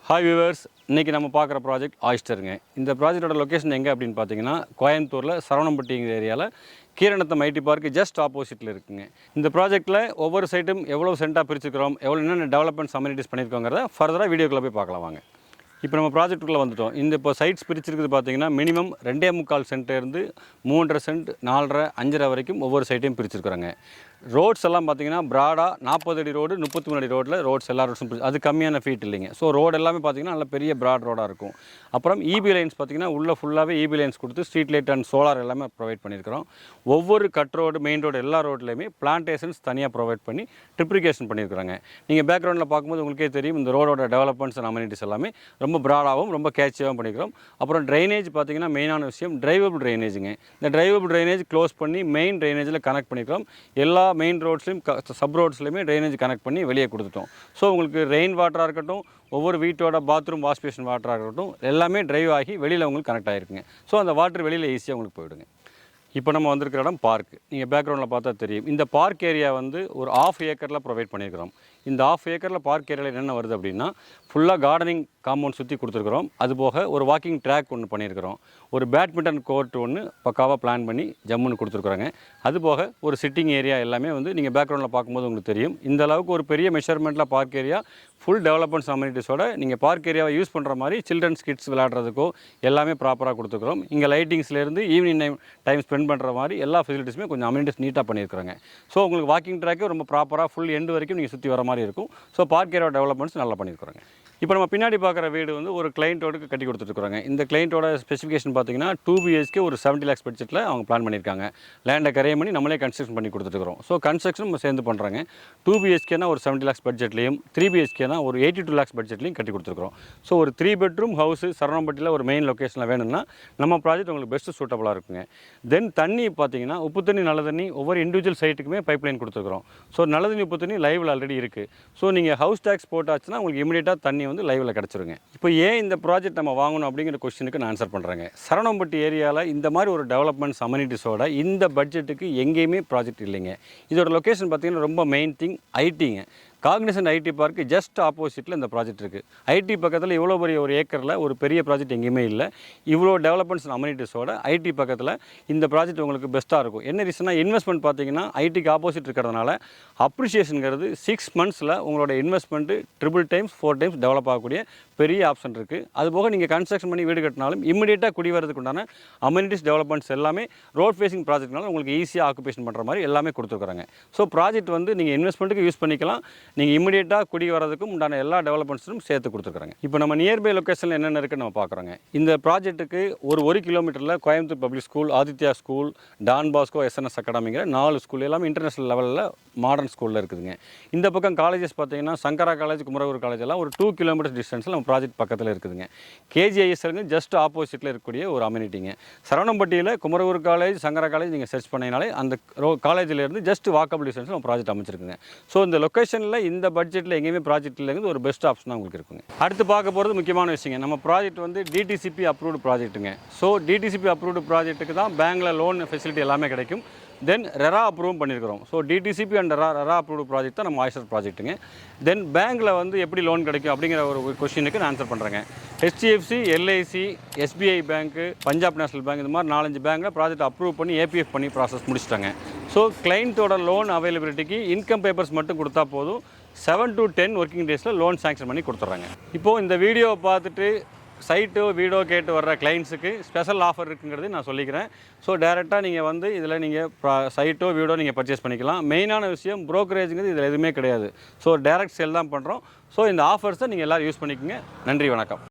Hi viewers, இன்றைக்கி நம்ம பார்க்குற ப்ராஜெக்ட் ஆயிஸ்டருங்க. இந்த ப்ராஜெக்டோட லொக்கேஷன் எங்கே அப்படின்னு பார்த்தீங்கன்னா கோயம்புத்தூரில் சரவணம்பட்டிங்கிற ஏரியாவில் கீரநத்தம் ஐடி பார்க் ஜஸ்ட் ஆப்போசிட்டில் இருக்குங்க. இந்த ப்ராஜெக்ட்டில் ஒவ்வொரு சைட்டும் எவ்வளோ சென்ட்டாக பிரிச்சுக்கிறோம், எவ்வளோ என்னென்ன டெவலப்மெண்ட்ஸ் அமெனிட்டிஸ் பண்ணியிருக்கோங்கிறத ஃபர்தராக வீடியோக்குள்ளே போய் பார்க்கலாம் வாங்க. இப்போ நம்ம ப்ராஜெக்ட்டுக்குள்ளே வந்துட்டோம். இப்போ சைட்ஸ் பிரிச்சிருக்குது பார்த்தீங்கன்னா மினிமம் 2.25 சென்ட்லேருந்து 3.5 சென்ட் 4.5 5.5 வரைக்கும் ஒவ்வொரு சைட்டையும் பிரிச்சிருக்கிறாங்க. ரோட்ஸ் எல்லாம் பார்த்தீங்கன்னா ப்ராடாக 40 அடி ரோடு 33 அடி ரோட்டில் ரோட்ஸ் எல்லா ரோட்ஸும் அது கம்மியான ஃபீட் இல்லைங்க. ஸோ ரோடு எல்லாமே பார்த்தீங்கன்னா நல்ல பெரிய ப்ராட் ரோடாக இருக்கும். அப்புறம் இபி லைன்ஸ் பார்த்தீங்கன்னா உள்ளே ஃபுல்லாகவே இபி லைன்ஸ் கொடுத்து ஸ்ட்ரீட் லைட் அண்ட் சோலார் எல்லாமே ப்ரொவைட் பண்ணியிருக்கிறோம். ஒவ்வொரு கட் ரோடு மெயின் ரோடு எல்லா ரோட்லேயுமே பிளான்டேஷன்ஸ் தனியாக ப்ரொவைட் பண்ணி ட்ரிப்ளிகேஷன் பண்ணியிருக்கிறாங்க. நீங்கள் பேக்ரவுண்டில் பார்க்கும்போது உங்களுக்கே தெரியும் இந்த ரோடோட டெவலப்மெண்ட்ஸ் அண்ட் அமெனிட்டிஸ் எல்லாமே ரொம்ப ப்ராடாகவும் ரொம்ப கேட்சியாகவும் பண்ணிக்கிறோம். அப்புறம் ட்ரைனேஜ் பார்த்தீங்கன்னா மெயினான விஷயம் டிரைவபிள் ட்ரைனேஜுங்க. இந்த டிரைவபிள் ட்ரைனேஜ் க்ளோஸ் பண்ணி மெயின் ட்ரைனேஜில் கனெக்ட் பண்ணிக்கிறோம். எல்லா மெயின் ரோட்ஸ்லையும் சப் ரோட்ஸ்லையுமே ட்ரைனேஜ் கனெக்ட் பண்ணி வெளியே கொடுத்துட்டோம். ஸோ உங்களுக்கு ரெயின் வாட்டராக இருக்கட்டும், ஒவ்வொரு வீட்டோட பாத்ரூம் வாஷ் பேஷன் வாட்டராக இருக்கட்டும், எல்லாமே ட்ரைவ் ஆகி வெளியில் உங்களுக்கு கனெக்ட் ஆகிருக்குங்க. ஸோ அந்த வாட்டர் வெளியில் ஈஸியாக உங்களுக்கு போயிடுங்க. இப்போ நம்ம வந்திருக்கிற இடம் பார்க். நீங்கள் பேக்ரவுண்டில் பார்த்தா தெரியும். இந்த பார்க் ஏரியா ஒரு 1/2 ஏக்கரில் ப்ரொவைட் பண்ணியிருக்கிறோம். இந்த 1/2 ஏக்கரில் பார்க் ஏரியாவில் என்னென்ன வருது அப்படின்னா ஃபுல்லாக கார்டனிங் காம்பவுண்ட் சுற்றி கொடுத்துருக்குறோம். அதுபோக ஒரு வாக்கிங் ட்ராக் ஒன்று பண்ணியிருக்கிறோம். ஒரு பேட்மிண்டன் கோர்ட் ஒன்று பக்காவாக பிளான் பண்ணி ஜம்முன்னு கொடுத்துருக்குறாங்க. அதுபோக ஒரு சிட்டிங் ஏரியா எல்லாமே நீங்கள் பேக்ரவுண்டில் பார்க்கும்போது உங்களுக்கு தெரியும். இந்த அளவுக்கு ஒரு பெரிய மெஷர்மெண்ட்டில் பார்க் ஏரியா ஃபுல் டெவலப்மெண்ட்ஸ் அமெனிட்டிஸோட நீங்கள் பார்க் ஏரியாவை யூஸ் பண்ணுற மாதிரி சில்ட்ரன்ஸ் கிட்ஸ் விளையாடுறதுக்கோ எல்லாமே ப்ராப்பராக கொடுத்துருக்குறோம். இங்கே லைட்டிங்ஸ்லேருந்து ஈவினிங் டைம் ஸ்பெண்ட் பண்ணுற மாதிரி எல்லா ஃபெசிலிட்டிஸுமே கொஞ்சம் அமெனிட்டிஸ் நீட்டாக பண்ணியிருக்காங்க. ஸோ உங்களுக்கு வாக்கிங் ட்ராக்கே ரொம்ப ப்ராப்பராக ஃபுல் எண்டு வரைக்கும் நீங்கள் சுற்றி வர மாதிரி இருக்கும். ஸோ பார்க் ஏரியா டெவலப்மெண்ட்ஸ் நல்லா பண்ணியிருக்காங்க. இப்போ நம்ம பின்னாடி பார்க்குற வீடு ஒரு கிளைண்ட்டோடுக்கு கட்டி கொடுத்துருக்குறாங்க. இந்த கிளைண்ட்டோட ஸ்பெசிஃபிகேஷன் பார்த்தீங்கன்னா 2 BHK ஒரு 70 lakhs பட்ஜெட்டில் அவங்க பிளான் பண்ணியிருக்காங்க. லேண்டை கரையம் பண்ணி நம்மளே கன்ஸ்ட்ரக்ஷன் பண்ணி கொடுத்துருக்குறோம். ஸோ கன்ஸ்ட்ரக்ஷன் நம்ம சேர்ந்து பண்ணுறாங்க. 2 BHKனா ஒரு 70 lakhs பட்ஜெட்லேயும் 3 BHKனா ஒரு 82 lakhs பட்ஜெட்லையும் கட்டி கொடுத்துருக்குறோம். ஸோ ஒரு 3 bedroom ஹவுஸ் சரவணம்பட்டியில் ஒரு மெயின் லொக்கேஷனில் வேணும்னா நம்ம ப்ராஜெக்ட் உங்களுக்கு பெஸ்ட்டு சூட்டபுளாக இருக்குங்க. தென் தண்ணி பார்த்தீங்கன்னா உப்பு தண்ணி நல்ல தண்ணி ஒவ்வொரு இண்டிவிஜுவல் சைட்டுக்குமே பைப் லைன் கொடுத்துருக்குறோம். ஸோ நல்ல தண்ணி உப்பு தண்ணி லைவில் ஆல்ரெடி இருக்குது. ஸோ நீங்கள் ஹவுஸ் டேக்ஸ் போட்டாச்சுன்னா உங்களுக்கு இமீடியட்டாக தண்ணி லைவில் கிடச்சிருங்க. இப்போ ஏன் இந்த ப்ராஜெக்ட் நம்ம வாங்கணும் அப்படிங்கிற கொஸ்டினுக்கு நான் ஆன்சர் பண்ணுறேங்க. சரவணம்பட்டி ஏரியாவில் இந்த மாதிரி ஒரு டெவலப்மெண்ட்ஸ் அமெனிட்டிஸோட இந்த பட்ஜெட்டுக்கு எங்கேயுமே ப்ராஜெக்ட் இல்லைங்க. இதோட லொக்கேஷன் பார்த்தீங்கன்னா ரொம்ப மெயின் திங் ஐடிங்க. காக்னிசன்ட் ஐடி பார்க் ஜஸ்ட் ஆப்போசிட்டில் இந்த ப்ராஜெக்ட் இருக்குது. ஐடி பக்கத்தில் இவ்வளோ பெரிய ஒரு ஏக்கரில் ஒரு பெரிய ப்ராஜெக்ட் எங்கேயுமே இல்லை. இவ்வளோ டெவலப்மெண்ட்ஸ் அமெனிட்டிஸோட ஐடி பக்கத்தில் இந்த ப்ராஜெக்ட் உங்களுக்கு பெஸ்ட்டாக இருக்கும். என்ன ரீசனாக இன்வெஸ்ட்மெண்ட் பார்த்தீங்கன்னா ஐடிக்கு ஆப்போசிட் இருக்கிறதுனால அப்ரிஷியேஷனுங்கிறது 6 monthஸில் உங்களோட இன்வெஸ்ட்மெண்ட்டு 3 times 4 times டெவலப் ஆகக்கூடிய பெரிய ஆப்ஷன் இருக்குது. அதுபோக நீங்கள் கன்ஸ்ட்ரக்ஷன் பண்ணி வீடு கட்டினாலும் இமீடியட்டாக குடி வரதுக்கு உண்டான அமெனிட்டிஸ் டெவலப்மெண்ட்ஸ் எல்லாமே ரோட் ஃபேசிங் ப்ராஜெக்ட்னால உங்களுக்கு ஈஸியாக ஆக்குபேஷன் பண்ணுற மாதிரி எல்லாமே கொடுத்துருக்குறாங்க. ஸோ ப்ராஜெக்ட் நீங்கள் இன்வெஸ்ட்மெண்ட்டுக்கு யூஸ் பண்ணிக்கலாம். நீங்கள் இமீடியட்டாக குடி வரதுக்கும் உண்டான எல்லா டெவலப்மெண்ட்ஸும் சேர்த்து கொடுத்துருக்காங்க. இப்போ நம்ம நியர்பை லொக்கேஷனில் என்னென்ன இருக்குன்னு நம்ம பார்க்குறோங்க. இந்த ப்ராஜெக்ட்டுக்கு ஒரு 1 கிலோமீட்டரில் Coimbatore public school, Aditya school, Don Bosco, SNS அகாடமிங்கிற 4 ஸ்கூல் எல்லாமே இன்டர்நேஷனல் லெவலில் மாடர்ன் ஸ்கூலில் இருக்குதுங்க. இந்த பக்கம் காலேஜஸ் பார்த்தீங்கன்னா சங்கரா காலேஜ், குமரகுரு காலேஜ் எல்லாம் ஒரு 2 kilometers டிஸ்டன்ஸில் நம்ம ப்ராஜெக்ட் பக்கத்தில் இருக்குதுங்க. KGISL ஜஸ்ட் ஆப்போசிட்டில் இருக்கக்கூடிய ஒரு அமெனிட்டிங்க. சரவணம்பட்டியில் குமரகுரு காலேஜ், சங்கரா காலேஜ் நீங்கள் சர்ச் பண்ணினாலே அந்த காலேஜிலேருந்து ஜஸ்ட் வாக்கபிள் டிஸ்டன்ஸில் நம்ம ப்ராஜெக்ட் அமைச்சிருக்குங்க. ஸோ இந்த லொக்கேஷனில் இந்த பட்ஜெட்டில் எங்கேயுமே ப்ராஜெக்ட் இல்லைங்கிறது ஒரு பெஸ்ட் ஆப்ஷனாக உங்களுக்கு இருக்குங்க. அடுத்து பார்க்க போகிறது முக்கியமான விஷயங்க. நம்ம ப்ராஜெக்ட் DTCP அப்ரூவ்டு ப்ராஜெக்ட்டுங்க. ஸோ DTCP அப்ரூவ்டு ப்ராஜெக்ட்டுக்கு தான் பேங்கில் லோன் ஃபெசிலிட்டி எல்லாமே கிடைக்கும். தென் ரெரா அப்ரூவ் பண்ணியிருக்கிறோம். So DTCP and RERA approved project தான் நம்ம ஆயிஸ்டர் ப்ராஜெக்ட்டுங்க. தென் பேங்கில் எப்படி லோன் கிடைக்கும் அப்படிங்கிற ஒரு கொஸ்டினுக்கு நான் ஆன்சர் பண்ணுறேங்க. HDFC, LIC, SBI பேங்க்கு, பஞ்சாப் நேஷனல் பேங்க் இந்த மாதிரி 4-5 பேங்கில் ப்ராஜெக்ட் அப்ரூவ் பண்ணி APF பண்ணி ப்ராசஸ் முடிச்சிட்டாங்க. ஸோ கிளைண்ட்டோட லோன் அவைலபிலிட்டிக்கு இன்கம் பேப்பர்ஸ் மட்டும் கொடுத்தா போதும். 7 to 10 working daysல லோன் சாங்ஷன் பண்ணி கொடுத்துட்றாங்க. இப்போது இந்த வீடியோவை பார்த்துட்டு சைட்டோ வீடோ கேட்டு வர்ற கிளைண்ட்ஸுக்கு ஸ்பெஷல் ஆஃபர் இருக்குங்கிறது நான் சொல்லிக்கிறேன். ஸோ டேரெக்டாக நீங்கள் இதில் நீங்கள் சைட்டோ வீடோ நீங்கள் பர்ச்சேஸ் பண்ணிக்கலாம். மெயினான விஷயம் ப்ரோக்கரேஜுங்கிறது இதில் எதுவுமே கிடையாது. ஸோ டேரெக்ட் சேல் தான் பண்ணுறோம். ஸோ இந்த ஆஃபர்ஸை நீங்கள் எல்லோரும் யூஸ் பண்ணிக்கோங்க. நன்றி, வணக்கம்.